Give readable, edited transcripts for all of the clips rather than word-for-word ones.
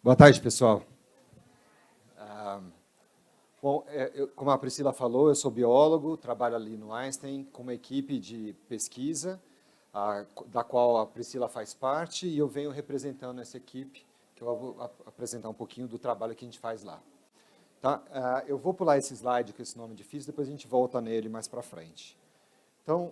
Boa tarde, pessoal. Bom, como a Priscila falou, eu sou biólogo, trabalho ali no Einstein com uma equipe de pesquisa, da qual a Priscila faz parte, e eu venho representando essa equipe, que eu vou apresentar um pouquinho do trabalho que a gente faz lá. Tá? Eu vou pular esse slide com esse nome difícil, depois a gente volta nele mais para frente. Então,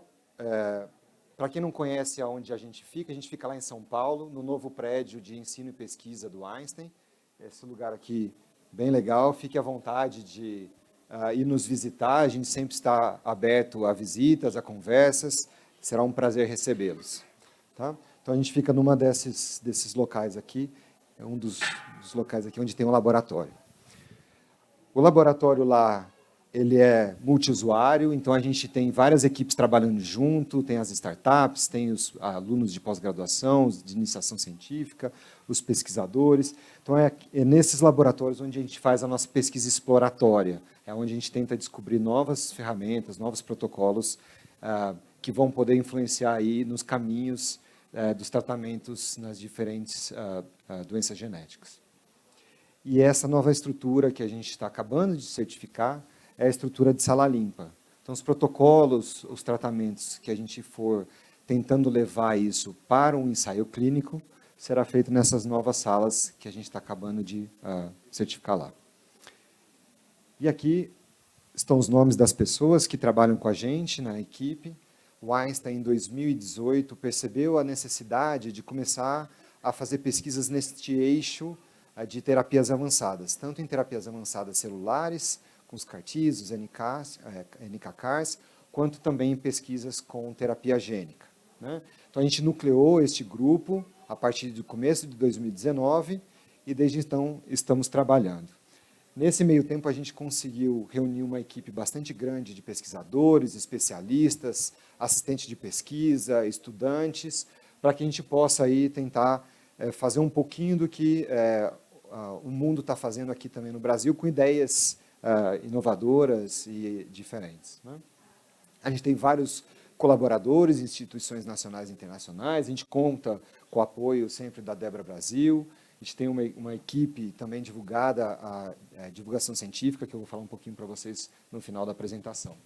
para quem não conhece aonde a gente fica lá em São Paulo, no novo prédio de ensino e pesquisa do Einstein. Esse lugar aqui, bem legal, fique à vontade de ir nos visitar, a gente sempre está aberto a visitas, a conversas, será um prazer recebê-los. Tá? Então, a gente fica numa desses locais aqui, é um dos locais aqui onde tem um laboratório. O laboratório lá, ele é multiusuário, então a gente tem várias equipes trabalhando junto, tem as startups, tem os alunos de pós-graduação, de iniciação científica, os pesquisadores. Então é nesses laboratórios onde a gente faz a nossa pesquisa exploratória, é onde a gente tenta descobrir novas ferramentas, novos protocolos que vão poder influenciar aí nos caminhos dos tratamentos nas diferentes doenças genéticas. E essa nova estrutura que a gente está acabando de certificar é a estrutura de sala limpa. Então, os protocolos, os tratamentos que a gente for tentando levar isso para um ensaio clínico, será feito nessas novas salas que a gente está acabando de certificar lá. E aqui estão os nomes das pessoas que trabalham com a gente na equipe. O Einstein, em 2018, percebeu a necessidade de começar a fazer pesquisas neste eixo de terapias avançadas, tanto em terapias avançadas celulares, com os CAR-Ts, os NK-CARs, quanto também em pesquisas com terapia gênica. Né? Então, a gente nucleou este grupo a partir do começo de 2019 e, desde então, estamos trabalhando. Nesse meio tempo, a gente conseguiu reunir uma equipe bastante grande de pesquisadores, especialistas, assistentes de pesquisa, estudantes, para que a gente possa aí tentar fazer um pouquinho do que o mundo está fazendo aqui também no Brasil, com ideias inovadoras e diferentes. Né? A gente tem vários colaboradores, instituições nacionais e internacionais, a gente conta com o apoio sempre da Debra Brasil, a gente tem uma equipe também divulgada, a divulgação científica, que eu vou falar um pouquinho para vocês no final da apresentação.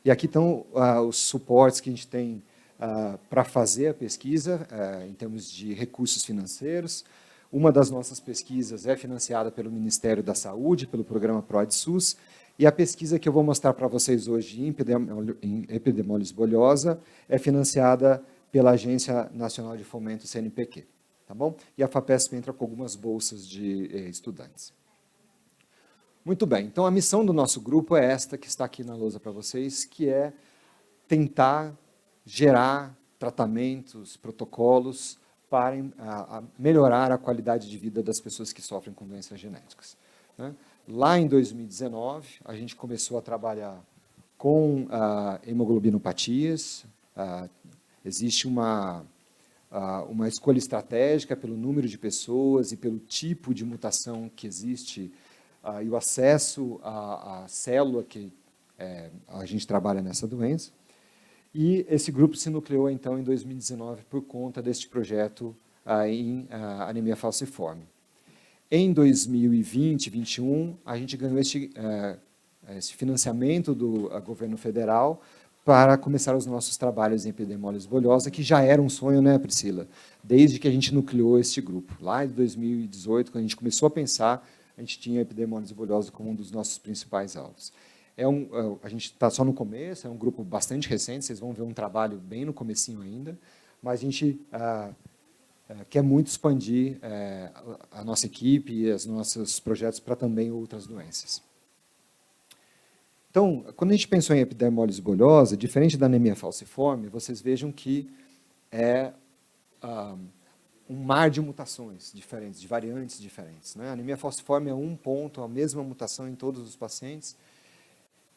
E aqui estão os suportes que a gente tem para fazer a pesquisa, em termos de recursos financeiros. Uma das nossas pesquisas é financiada pelo Ministério da Saúde, pelo programa PROAD-SUS, e a pesquisa que eu vou mostrar para vocês hoje em epidemiólise bolhosa é financiada pela Agência Nacional de Fomento, CNPq. Tá bom? E a FAPESP entra com algumas bolsas de estudantes. Muito bem, então a missão do nosso grupo é esta que está aqui na lousa para vocês, que é tentar gerar tratamentos, protocolos para melhorar a qualidade de vida das pessoas que sofrem com doenças genéticas. Né? Lá em 2019, a gente começou a trabalhar com hemoglobinopatias. Existe uma escolha estratégica pelo número de pessoas e pelo tipo de mutação que existe e o acesso à célula que a gente trabalha nessa doença. E esse grupo se nucleou, então, em 2019, por conta deste projeto em anemia falciforme. Em 2020, 2021, a gente ganhou esse financiamento do governo federal para começar os nossos trabalhos em epidemiólise bolhosa, que já era um sonho, né, Priscila? Desde que a gente nucleou este grupo. Lá em 2018, quando a gente começou a pensar, a gente tinha a epidemiólise bolhosa como um dos nossos principais alvos. A gente está só no começo, é um grupo bastante recente, vocês vão ver um trabalho bem no comecinho ainda, mas a gente quer muito expandir a nossa equipe e os nossos projetos para também outras doenças. Então, quando a gente pensou em epidemiólise bolhosa, diferente da anemia falciforme, vocês vejam que é um mar de mutações diferentes, de variantes diferentes. Né? A anemia falciforme é um ponto, a mesma mutação em todos os pacientes,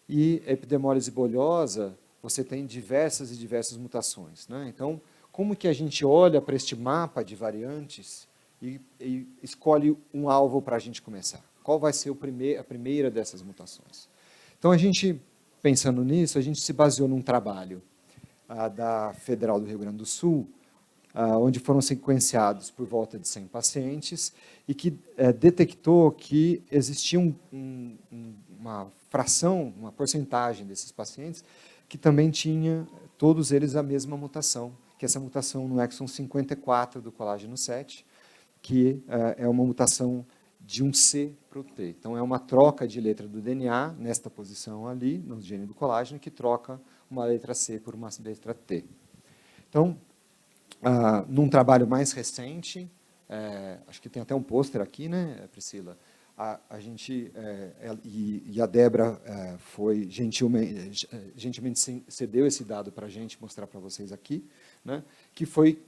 e epidemiólise bolhosa, você tem diversas e diversas mutações. Né? Então, como que a gente olha para este mapa de variantes e escolhe um alvo para a gente começar? Qual vai ser a primeira dessas mutações? Então, a gente, pensando nisso, a gente se baseou num trabalho da Federal do Rio Grande do Sul, onde foram sequenciados por volta de 100 pacientes e que detectou que existia uma fração, uma porcentagem desses pacientes que também tinha, todos eles, a mesma mutação, que é essa mutação no exon 54 do colágeno 7, que é uma mutação de um C para o T. Então, é uma troca de letra do DNA, nesta posição ali, no gene do colágeno, que troca uma letra C por uma letra T. Então, num trabalho mais recente, acho que tem até um pôster aqui, né, Priscila? A gente, e a Débora foi gentilmente cedeu esse dado para a gente mostrar para vocês aqui, né, que foi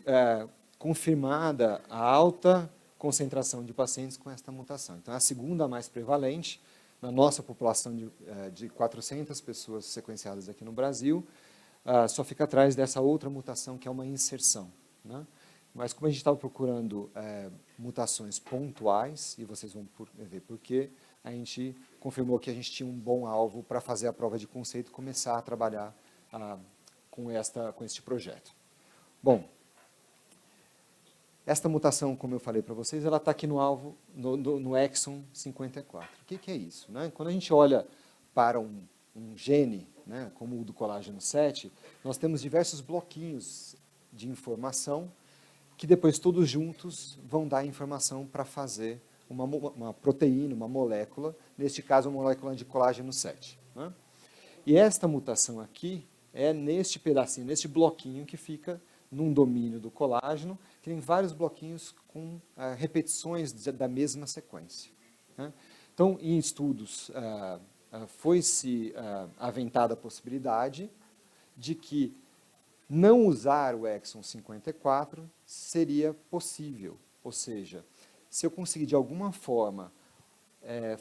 confirmada a alta concentração de pacientes com esta mutação. Então, é a segunda mais prevalente na nossa população de 400 pessoas sequenciadas aqui no Brasil, só fica atrás dessa outra mutação, que é uma inserção, né? Mas como a gente estava procurando mutações pontuais, e vocês vão ver por quê, a gente confirmou que a gente tinha um bom alvo para fazer a prova de conceito e começar a trabalhar com este projeto. Bom, esta mutação, como eu falei para vocês, ela está aqui no alvo, no exon 54. O que é isso, né? Quando a gente olha para um gene, né, como o do colágeno 7, nós temos diversos bloquinhos de informação que depois todos juntos vão dar informação para fazer uma proteína, uma molécula, neste caso uma molécula de colágeno 7. Né? E esta mutação aqui é neste pedacinho, neste bloquinho que fica num domínio do colágeno, que tem vários bloquinhos com repetições da mesma sequência. Né? Então, em estudos, foi-se aventada a possibilidade de que não usar o exon 54 seria possível. Ou seja, se eu conseguir de alguma forma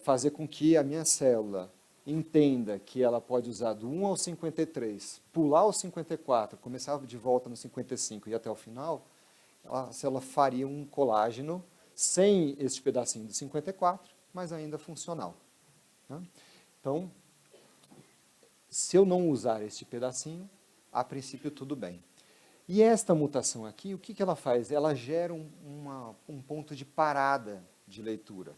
fazer com que a minha célula entenda que ela pode usar do 1 ao 53, pular ao 54, começar de volta no 55 e ir até o final, a célula faria um colágeno sem este pedacinho do 54, mas ainda funcional. Né? Então, se eu não usar este pedacinho, a princípio tudo bem. E esta mutação aqui, o que ela faz? Ela gera um ponto de parada de leitura.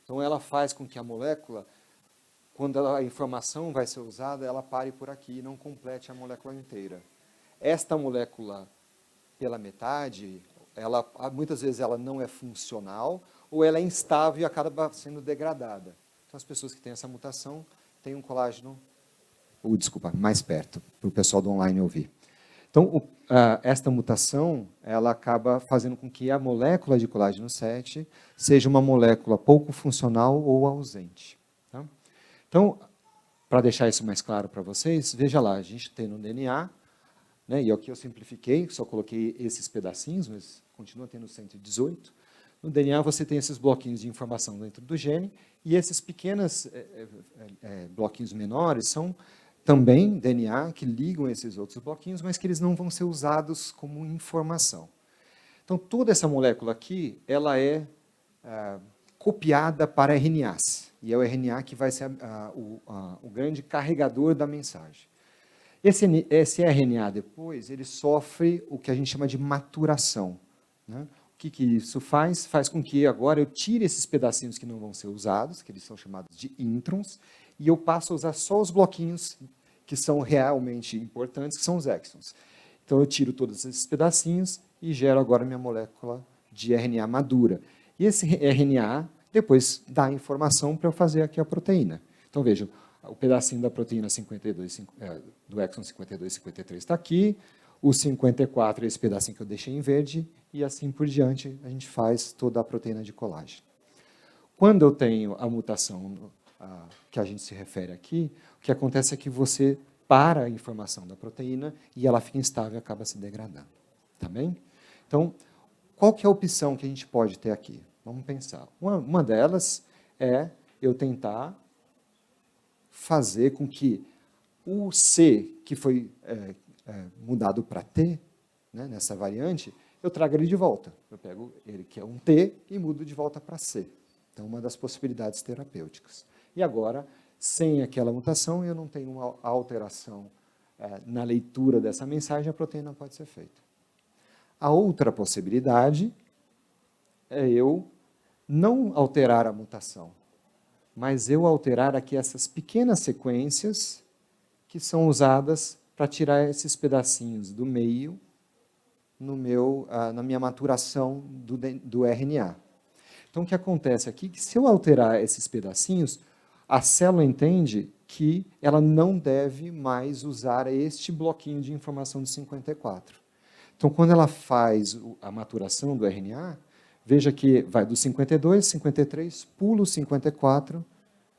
Então, ela faz com que a molécula, quando a informação vai ser usada, ela pare por aqui e não complete a molécula inteira. Esta molécula, pela metade, muitas vezes ela não é funcional, ou ela é instável e acaba sendo degradada. Então, as pessoas que têm essa mutação têm um colágeno, mais perto, para o pessoal do online ouvir. Então, esta mutação, ela acaba fazendo com que a molécula de colágeno 7 seja uma molécula pouco funcional ou ausente. Tá? Então, para deixar isso mais claro para vocês, veja lá, a gente tem no DNA, né, e aqui eu simplifiquei, só coloquei esses pedacinhos, mas continua tendo 118. No DNA você tem esses bloquinhos de informação dentro do gene, e esses pequenos bloquinhos menores são também DNA que ligam esses outros bloquinhos, mas que eles não vão ser usados como informação. Então, toda essa molécula aqui, ela é copiada para RNAs, e é o RNA que vai ser o grande carregador da mensagem. Esse RNA, depois, ele sofre o que a gente chama de maturação. Né? O que isso faz? Faz com que agora eu tire esses pedacinhos que não vão ser usados, que eles são chamados de introns, e eu passo a usar só os bloquinhos que são realmente importantes, que são os exons. Então, eu tiro todos esses pedacinhos e gero agora minha molécula de RNA madura. E esse RNA depois dá a informação para eu fazer aqui a proteína. Então, vejam, o pedacinho da proteína 52, do exon 52 e 53 está aqui, o 54 é esse pedacinho que eu deixei em verde, e assim por diante a gente faz toda a proteína de colágeno. Quando eu tenho a mutação que a gente se refere aqui, o que acontece é que você para a informação da proteína e ela fica instável e acaba se degradando. Tá bem? Então, qual que é a opção que a gente pode ter aqui? Vamos pensar. Uma delas é eu tentar fazer com que o C, que foi mudado para T, né, nessa variante, eu trago ele de volta. Eu pego ele, que é um T, e mudo de volta para C. Então, uma das possibilidades terapêuticas. E agora, sem aquela mutação, eu não tenho uma alteração na leitura dessa mensagem, a proteína pode ser feita. A outra possibilidade é eu não alterar a mutação, mas eu alterar aqui essas pequenas sequências que são usadas para tirar esses pedacinhos do meio na minha maturação do RNA. Então, o que acontece aqui é que se eu alterar esses pedacinhos, a célula entende que ela não deve mais usar este bloquinho de informação de 54. Então, quando ela faz a maturação do RNA, veja que vai do 52, 53, pulo 54,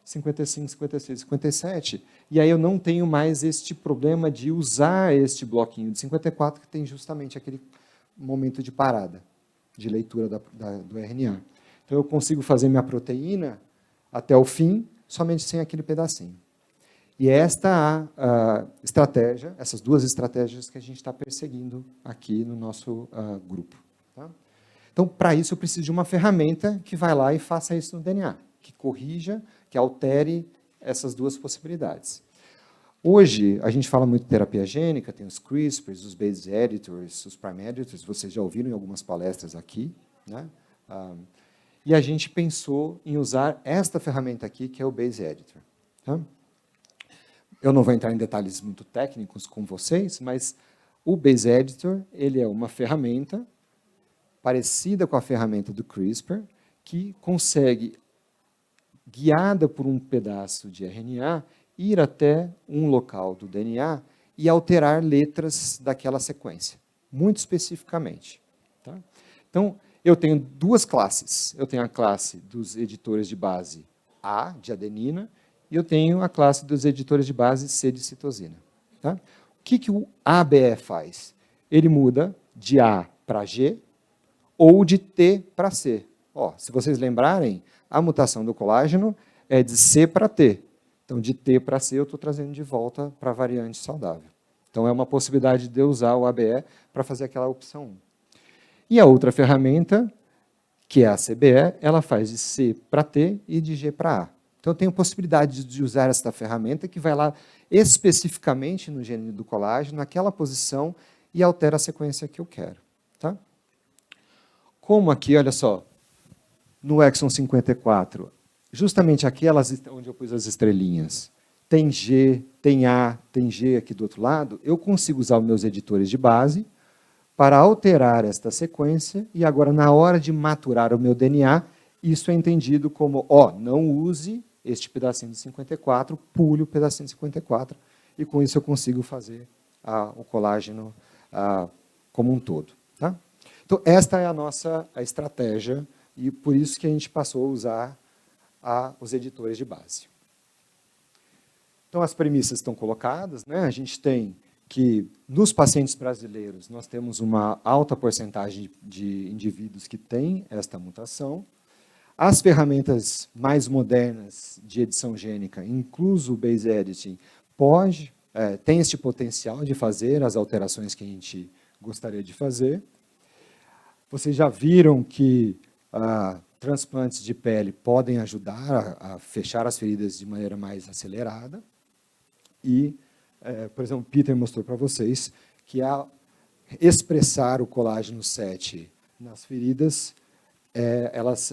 55, 56, 57, e aí eu não tenho mais este problema de usar este bloquinho de 54, que tem justamente aquele momento de parada, de leitura do RNA. Então, eu consigo fazer minha proteína até o fim, somente sem aquele pedacinho. E esta a estratégia, essas duas estratégias que a gente está perseguindo aqui no nosso grupo. Tá? Então, para isso, eu preciso de uma ferramenta que vai lá e faça isso no DNA, que corrija, que altere essas duas possibilidades. Hoje, a gente fala muito de terapia gênica, tem os CRISPRs, os base editors, os prime editors, vocês já ouviram em algumas palestras aqui, né? E a gente pensou em usar esta ferramenta aqui, que é o base editor. Tá? Eu não vou entrar em detalhes muito técnicos com vocês, mas o base editor, ele é uma ferramenta parecida com a ferramenta do CRISPR, que consegue, guiada por um pedaço de RNA, ir até um local do DNA e alterar letras daquela sequência, muito especificamente. Tá? Então, eu tenho duas classes. Eu tenho a classe dos editores de base A, de adenina, e eu tenho a classe dos editores de base C, de citosina. Tá? O que o ABE faz? Ele muda de A para G ou de T para C. Se vocês lembrarem, a mutação do colágeno é de C para T. Então, de T para C, eu estou trazendo de volta para a variante saudável. Então, é uma possibilidade de eu usar o ABE para fazer aquela opção 1. E a outra ferramenta, que é a CBE, ela faz de C para T e de G para A. Então, eu tenho possibilidade de usar esta ferramenta que vai lá especificamente no gene do colágeno, naquela posição, e altera a sequência que eu quero. Tá? Como aqui, olha só, no exon 54, justamente aquelas onde eu pus as estrelinhas, tem G, tem A, tem G aqui do outro lado, eu consigo usar os meus editores de base para alterar esta sequência e agora, na hora de maturar o meu DNA, isso é entendido como, não use este pedacinho de 54, pule o pedacinho de 54, e com isso eu consigo fazer o colágeno como um todo. Tá? Então, esta é a nossa estratégia, e por isso que a gente passou a usar os editores de base. Então, as premissas estão colocadas, né? A gente tem que, nos pacientes brasileiros, nós temos uma alta porcentagem de indivíduos que têm esta mutação. As ferramentas mais modernas de edição gênica, incluso o base editing, tem este potencial de fazer as alterações que a gente gostaria de fazer. Vocês já viram que transplantes de pele podem ajudar a fechar as feridas de maneira mais acelerada. E, por exemplo, Peter mostrou para vocês que ao expressar o colágeno 7 nas feridas, elas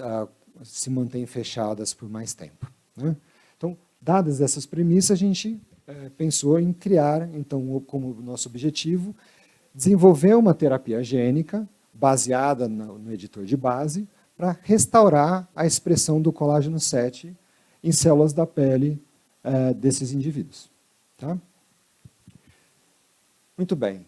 se mantêm fechadas por mais tempo. Né? Então, dadas essas premissas, a gente pensou em criar, então, como nosso objetivo, desenvolver uma terapia gênica baseada no editor de base para restaurar a expressão do colágeno 7 em células da pele desses indivíduos. Tá? Muito bem.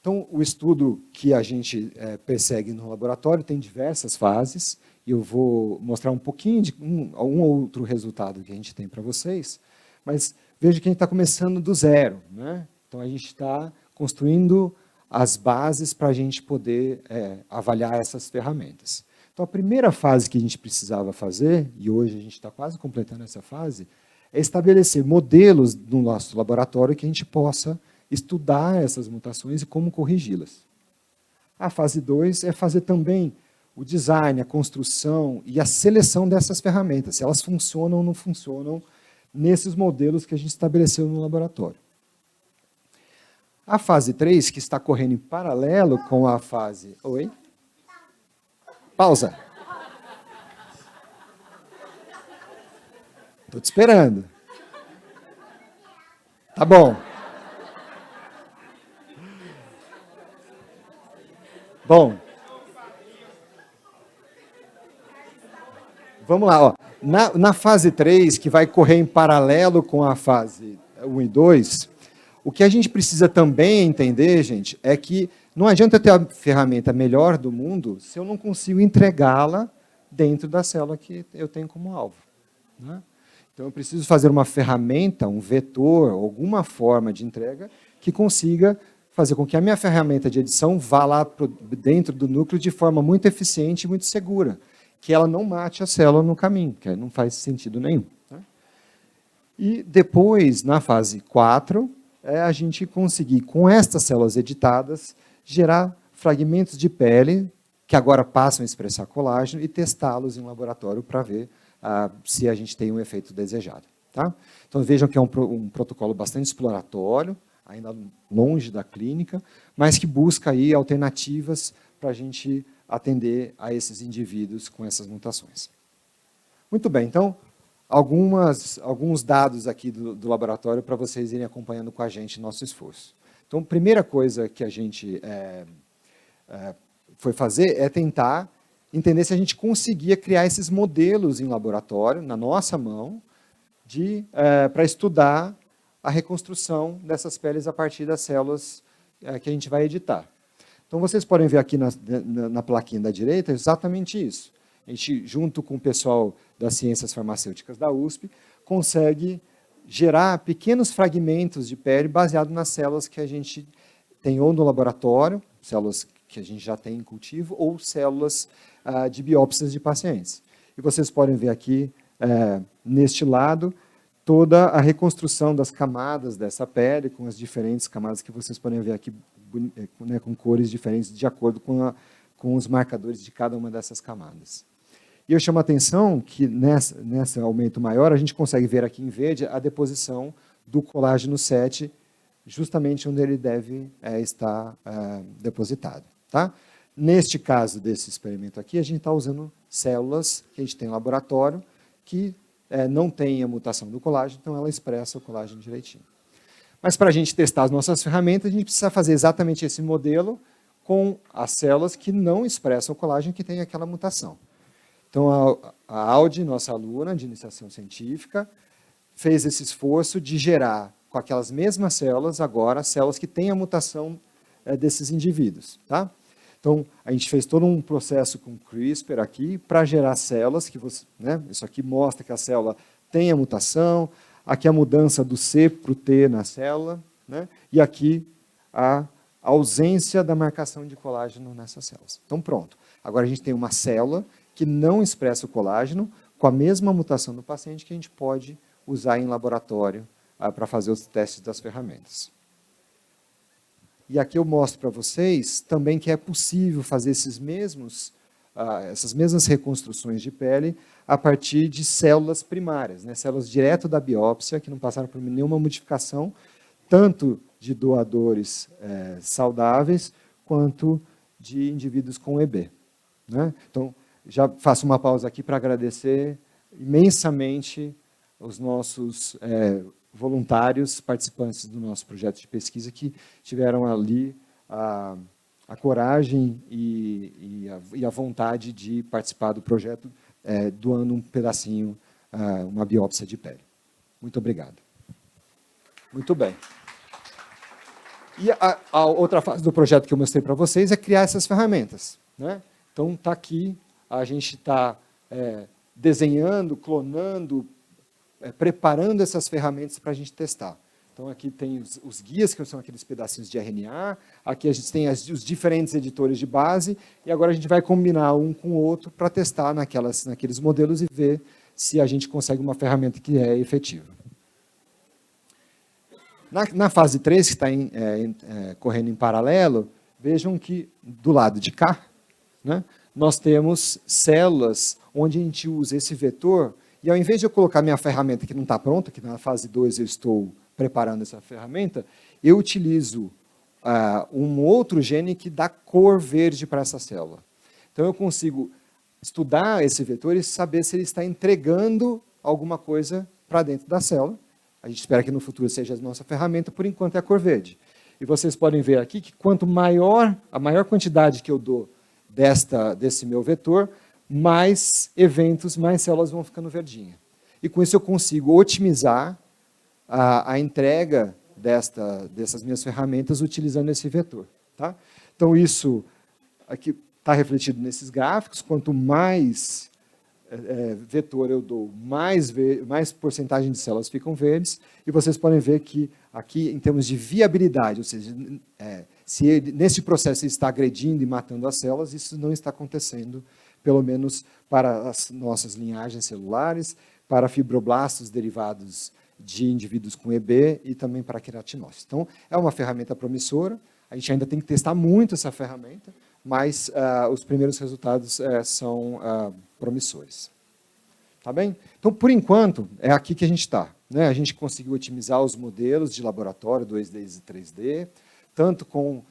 Então, o estudo que a gente persegue no laboratório tem diversas fases, e eu vou mostrar um pouquinho de um outro resultado que a gente tem para vocês, mas veja que a gente está começando do zero. Né? Então, a gente está construindo as bases para a gente poder avaliar essas ferramentas. Então, a primeira fase que a gente precisava fazer, e hoje a gente está quase completando essa fase, é estabelecer modelos no nosso laboratório que a gente possa estudar essas mutações e como corrigi-las. A fase 2 é fazer também o design, a construção e a seleção dessas ferramentas, se elas funcionam ou não funcionam nesses modelos que a gente estabeleceu no laboratório. A fase 3, que está correndo em paralelo com a fase... Oi? Pausa. Estou te esperando. Tá bom. Bom. Vamos lá. Ó. Na fase 3, que vai correr em paralelo com a fase 1 e 2, o que a gente precisa também entender, gente, é que não adianta eu ter a ferramenta melhor do mundo se eu não consigo entregá-la dentro da célula que eu tenho como alvo. Né? Então, eu preciso fazer uma ferramenta, um vetor, alguma forma de entrega que consiga fazer com que a minha ferramenta de edição vá lá dentro do núcleo de forma muito eficiente e muito segura, que ela não mate a célula no caminho, que não faz sentido nenhum. Né? E depois, na fase 4, a gente conseguir, com estas células editadas, gerar fragmentos de pele que agora passam a expressar colágeno e testá-los em laboratório para ver se a gente tem um efeito desejado. Tá? Então, vejam que é um protocolo bastante exploratório, ainda longe da clínica, mas que busca aí alternativas para a gente atender a esses indivíduos com essas mutações. Muito bem, então, alguns dados aqui do laboratório para vocês irem acompanhando com a gente nosso esforço. Então, a primeira coisa que a gente foi fazer é tentar entender se a gente conseguia criar esses modelos em laboratório, na nossa mão, para estudar a reconstrução dessas peles a partir das células que a gente vai editar. Então, vocês podem ver aqui na plaquinha da direita exatamente isso. A gente, junto com o pessoal das ciências farmacêuticas da USP, consegue gerar pequenos fragmentos de pele baseado nas células que a gente tem ou no laboratório, células que a gente já tem em cultivo, ou células de biópsias de pacientes. E vocês podem ver aqui, neste lado, toda a reconstrução das camadas dessa pele, com as diferentes camadas que vocês podem ver aqui, né, com cores diferentes, de acordo com os marcadores de cada uma dessas camadas. E eu chamo a atenção que, nesse aumento maior, a gente consegue ver aqui em verde a deposição do colágeno 7, justamente onde ele deve estar depositado. Tá? Neste caso desse experimento aqui, a gente está usando células que a gente tem no laboratório, que não tem a mutação do colágeno, então ela expressa o colágeno direitinho. Mas para a gente testar as nossas ferramentas, a gente precisa fazer exatamente esse modelo com as células que não expressam o colágeno, que tem aquela mutação. Então, a Audi, nossa aluna de iniciação científica, fez esse esforço de gerar, com aquelas mesmas células, agora, células que têm a mutação desses indivíduos. Tá? Então, a gente fez todo um processo com CRISPR aqui para gerar células, isso aqui mostra que a célula tem a mutação, aqui a mudança do C para o T na célula, né? E aqui a ausência da marcação de colágeno nessas células. Então, pronto. Agora a gente tem uma célula que não expressa o colágeno, com a mesma mutação do paciente, que a gente pode usar em laboratório para fazer os testes das ferramentas. E aqui eu mostro para vocês também que é possível fazer essas mesmas reconstruções de pele a partir de células primárias, né? Células direto da biópsia, que não passaram por nenhuma modificação, tanto de doadores saudáveis, quanto de indivíduos com EB. Né? Então, já faço uma pausa aqui para agradecer imensamente os nossos voluntários, participantes do nosso projeto de pesquisa, que tiveram ali a coragem e a vontade de participar do projeto, doando um pedacinho, uma biópsia de pele. Muito obrigado. Muito bem. E a outra fase do projeto que eu mostrei para vocês é criar essas ferramentas. Né? Então, está aqui, a gente está desenhando, clonando, preparando essas ferramentas para a gente testar. Então, aqui tem os guias, que são aqueles pedacinhos de RNA, aqui a gente tem os diferentes editores de base, e agora a gente vai combinar um com o outro para testar naqueles modelos e ver se a gente consegue uma ferramenta que é efetiva. Na fase 3, que está correndo em paralelo, vejam que do lado de cá, né, nós temos células onde a gente usa esse vetor, e ao invés de eu colocar minha ferramenta que não está pronta, que na fase 2 eu estou preparando essa ferramenta, eu utilizo um outro gene que dá cor verde para essa célula. Então, eu consigo estudar esse vetor e saber se ele está entregando alguma coisa para dentro da célula. A gente espera que no futuro seja a nossa ferramenta, por enquanto é a cor verde. E vocês podem ver aqui que quanto maior, a maior quantidade que eu dou desse meu vetor, mais eventos, mais células vão ficando verdinhas. E com isso eu consigo otimizar a entrega dessas minhas ferramentas utilizando esse vetor. Tá? Então, isso aqui está refletido nesses gráficos. Quanto mais vetor eu dou, mais porcentagem de células ficam verdes. E vocês podem ver que aqui, em termos de viabilidade, ou seja, se nesse processo ele está agredindo e matando as células, isso não está acontecendo, pelo menos para as nossas linhagens celulares, para fibroblastos derivados de indivíduos com EB e também para queratinócitos. Então, é uma ferramenta promissora, a gente ainda tem que testar muito essa ferramenta, mas os primeiros resultados são promissores. Tá bem? Então, por enquanto, é aqui que a gente está. Né? A gente conseguiu otimizar os modelos de laboratório 2D e 3D, tanto com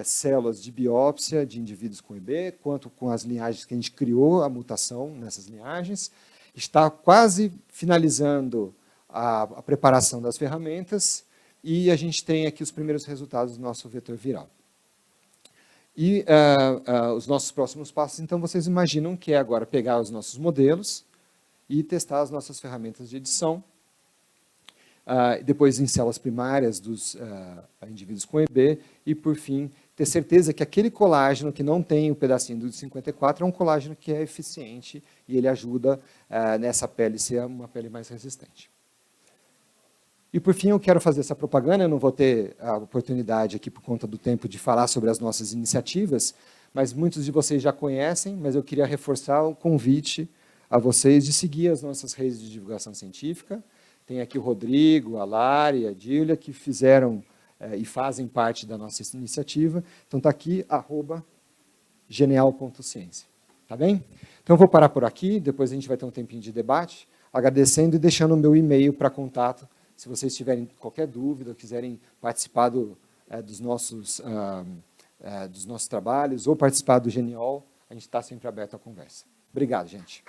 células de biópsia de indivíduos com EB, quanto com as linhagens que a gente criou, a mutação nessas linhagens. Está quase finalizando a preparação das ferramentas e a gente tem aqui os primeiros resultados do nosso vetor viral. E os nossos próximos passos, então, vocês imaginam que é agora pegar os nossos modelos e testar as nossas ferramentas de edição, depois em células primárias dos indivíduos com EB, e, por fim, ter certeza que aquele colágeno que não tem o pedacinho do 54 é um colágeno que é eficiente e ele ajuda nessa pele ser uma pele mais resistente. E, por fim, eu quero fazer essa propaganda, eu não vou ter a oportunidade aqui, por conta do tempo, de falar sobre as nossas iniciativas, mas muitos de vocês já conhecem, mas eu queria reforçar o convite a vocês de seguir as nossas redes de divulgação científica. Tem aqui o Rodrigo, a Lari, a Dília, que fizeram e fazem parte da nossa iniciativa. Então, está aqui, @genial.ciência. Tá bem? Então, eu vou parar por aqui, depois a gente vai ter um tempinho de debate, agradecendo e deixando o meu e-mail para contato, se vocês tiverem qualquer dúvida, quiserem participar dos nossos trabalhos ou participar do Genial, a gente está sempre aberto à conversa. Obrigado, gente.